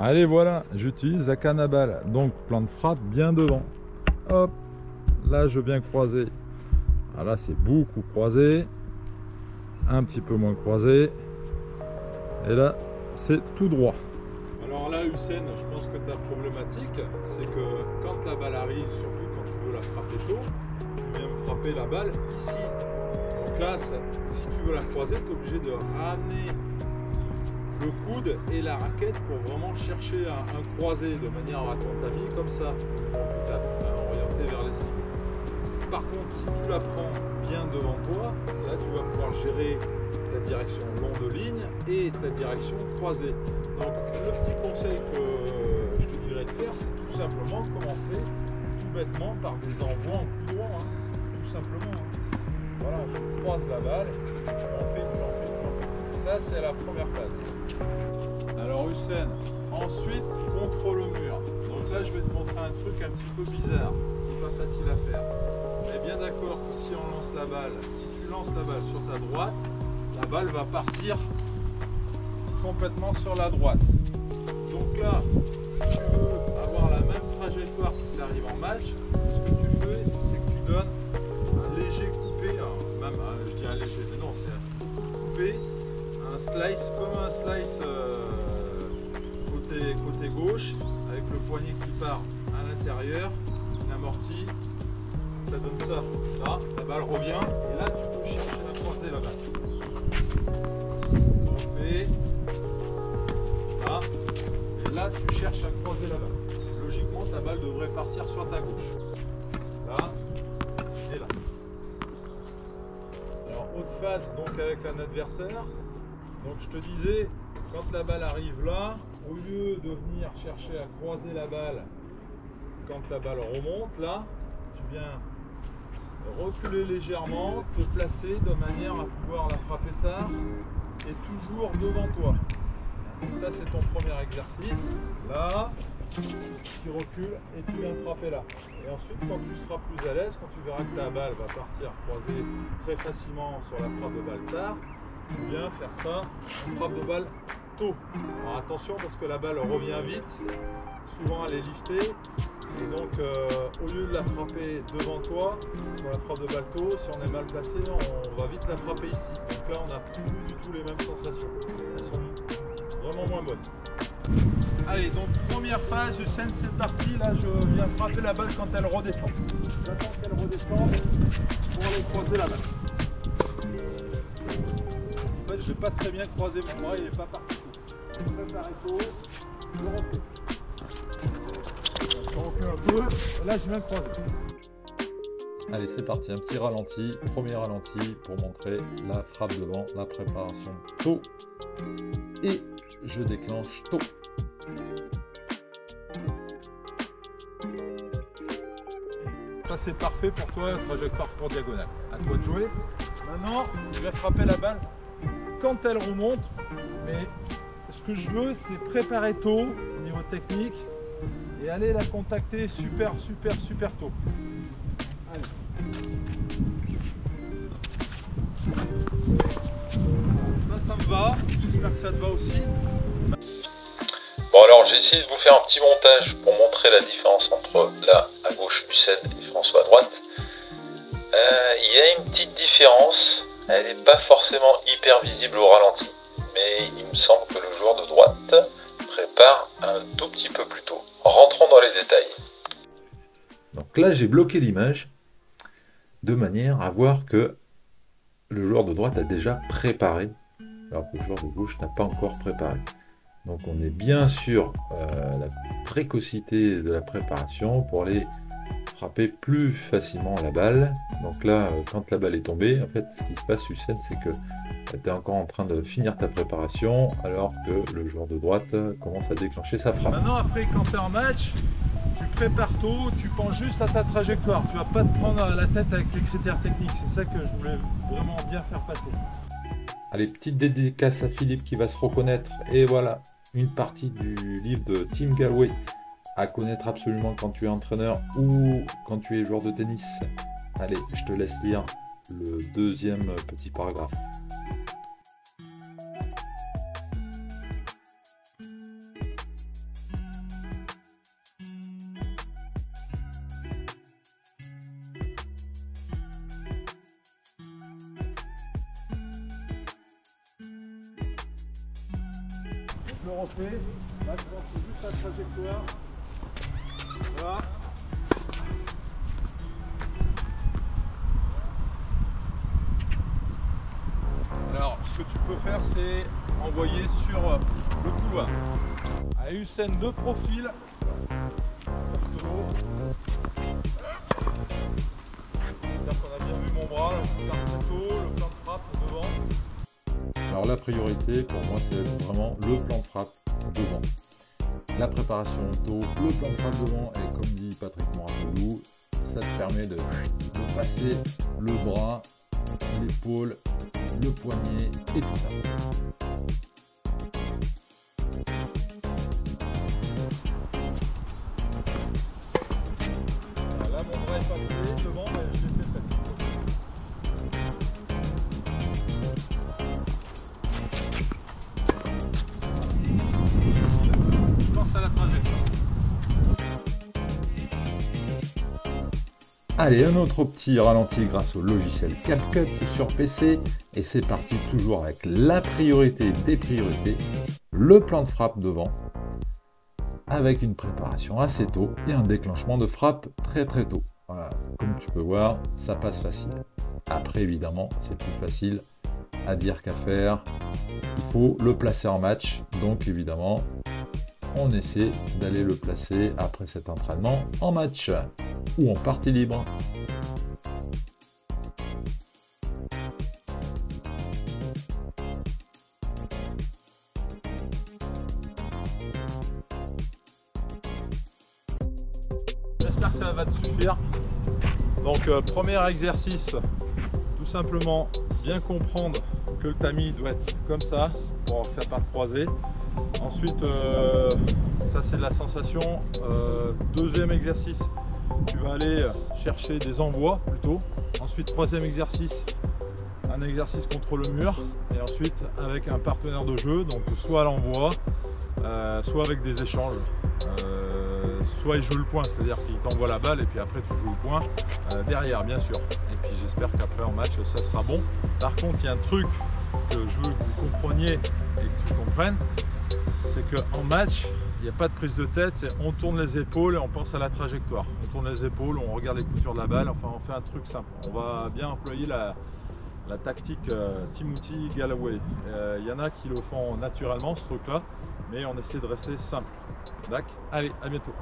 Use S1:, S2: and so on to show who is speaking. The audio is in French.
S1: Allez, voilà, j'utilise la canne à balle, donc plan de frappe bien devant. Hop, là je viens croiser. Ah, là c'est beaucoup croisé, un petit peu moins croisé. Et là c'est tout droit. Alors là, Hussein, je pense que ta problématique, c'est que quand la balle arrive, surtout quand tu veux la frapper tôt, tu viens me frapper la balle ici. Donc là, si tu veux la croiser, tu es obligé de ramener le coude et la raquette pour vraiment chercher un croisé de manière à ton tamis comme ça, quand tu tapes, orienté vers les cibles. Par contre, si tu la prends bien devant toi, là tu vas pouvoir gérer ta direction long de ligne et ta direction croisée. Donc le petit conseil que je te dirais de faire, c'est tout simplement commencer tout bêtement par des envois en coup droit, hein, tout simplement. Voilà, je croise la balle, j'en fais. Ça c'est la première phase. Alors Hussein, ensuite contre le mur. Donc là je vais te montrer un truc un petit peu bizarre, c'est pas facile à faire. On est bien d'accord que si on lance la balle, si tu lances la balle sur ta droite, la balle va partir complètement sur la droite. Donc là, si tu veux avoir la même trajectoire qui t'arrive en match, ce que tu fais, c'est que tu donnes un léger coupé, même je dis un léger, mais non, c'est un coupé, un slice, comme un slice côté gauche, avec le poignet qui part à l'intérieur, une amortie. Ça donne ça, là, la balle revient, et là tu peux chercher à croiser la balle. On fait là, et là tu cherches à croiser la balle. Logiquement ta balle devrait partir sur ta gauche. Là et là. Alors haute phase donc avec un adversaire. Donc je te disais, quand la balle arrive là, au lieu de venir chercher à croiser la balle quand la balle remonte, là, tu viens reculer légèrement, te placer de manière à pouvoir la frapper tard et toujours devant toi. Donc ça c'est ton premier exercice. Là, tu recules et tu viens frapper là. Et ensuite quand tu seras plus à l'aise, quand tu verras que ta balle va partir croiser très facilement sur la frappe de balle tard, tu viens faire ça, une frappe de balle tôt. Alors attention parce que la balle revient vite, souvent elle est liftée. Et donc, au lieu de la frapper devant toi, pour la frappe de balle tôt, si on est mal placé, on va vite la frapper ici. Donc là, on n'a plus du tout les mêmes sensations. Elles sont vraiment moins bonnes. Allez, donc première phase, Hussein, c'est parti. Là, je viens frapper la balle quand elle redescend. J'attends qu'elle redescende pour aller croiser la balle. En fait, je n'ai pas très bien croisé mon bras, il n'est pas parti tôt. Je prépare tôt, je recule. Je recule un peu, et là je viens croiser. Allez, c'est parti, un petit ralenti, premier ralenti pour montrer la frappe devant, la préparation tôt. Et je déclenche tôt. Ça c'est parfait pour toi, trajectoire pour diagonale. À toi de jouer. Maintenant, je vais frapper la balle quand elle remonte. Mais ce que je veux, c'est préparer tôt au niveau technique et aller la contacter super tôt. Allez. Ça me va. J'espère que ça te va aussi.
S2: Bon alors j'ai essayé de vous faire un petit montage pour montrer la différence entre là à gauche Hussein et François à droite. Il y a une petite différence, elle n'est pas forcément hyper visible au ralenti, mais il me semble que le joueur de droite prépare un tout petit peu plus tôt. Rentrons dans les détails.
S1: Donc là j'ai bloqué l'image de manière à voir que le joueur de droite a déjà préparé, alors que le joueur de gauche n'a pas encore préparé. Donc on est bien sur la précocité de la préparation pour aller frapper plus facilement la balle. Donc là, quand la balle est tombée, en fait, ce qui se passe, Hussein, c'est que tu es encore en train de finir ta préparation, alors que le joueur de droite commence à déclencher sa frappe. Maintenant, après, quand tu es en match, tu prépares tôt, tu penses juste à ta trajectoire. Tu ne vas pas te prendre la tête avec les critères techniques. C'est ça que je voulais vraiment bien faire passer. Allez, petite dédicace à Philippe qui va se reconnaître. Et voilà, une partie du livre de Tim Gallwey à connaître absolument quand tu es entraîneur ou quand tu es joueur de tennis. Allez, je te laisse lire le deuxième petit paragraphe. je le refais. Là, je pense juste la trajectoire. Voilà. Alors, ce que tu peux faire, c'est envoyer sur le couloir. À Hussein de profil. J'espère qu'on a bien vu mon bras, le plan de photo, le plan de frappe devant. Alors la priorité pour moi c'est vraiment le plan de frappe devant. La préparation auto, le plan de frappe devant et comme dit Patrick Mouratoglou, ça te permet de passer le bras, l'épaule, le poignet et tout ça. Là mon bras est passé devant mais je l'ai fait. Je pense à la trajectoire. Allez, un autre petit ralenti grâce au logiciel CapCut sur PC. Et c'est parti toujours avec la priorité des priorités, le plan de frappe devant, avec une préparation assez tôt et un déclenchement de frappe très tôt. Voilà, comme tu peux voir, ça passe facile. Après, évidemment, c'est plus facile à dire qu'à faire. Il faut le placer en match, donc évidemment, on essaie d'aller le placer après cet entraînement en match ou en partie libre. J'espère que ça va te suffire. Donc premier exercice, tout simplement bien comprendre que le tamis doit être comme ça pour que ça parte croisé. Ensuite, ça c'est de la sensation. Deuxième exercice, tu vas aller chercher des envois plutôt. Ensuite, troisième exercice, un exercice contre le mur. Et ensuite avec un partenaire de jeu, donc soit à l'envoi, soit avec des échanges. Soit il joue le point, c'est-à-dire qu'il t'envoie la balle et puis après tu joues le point derrière bien sûr. Et puis j'espère qu'après en match ça sera bon. Par contre il y a un truc que je veux que vous compreniez et que tu comprennes, c'est qu'en match il n'y a pas de prise de tête, c'est on tourne les épaules et on pense à la trajectoire. On tourne les épaules, on regarde les coutures de la balle, enfin on fait un truc simple. On va bien employer la tactique Timothy Galloway. Il y en a qui le font naturellement ce truc là, mais on essaie de rester simple. D'accord ? Allez, à bientôt.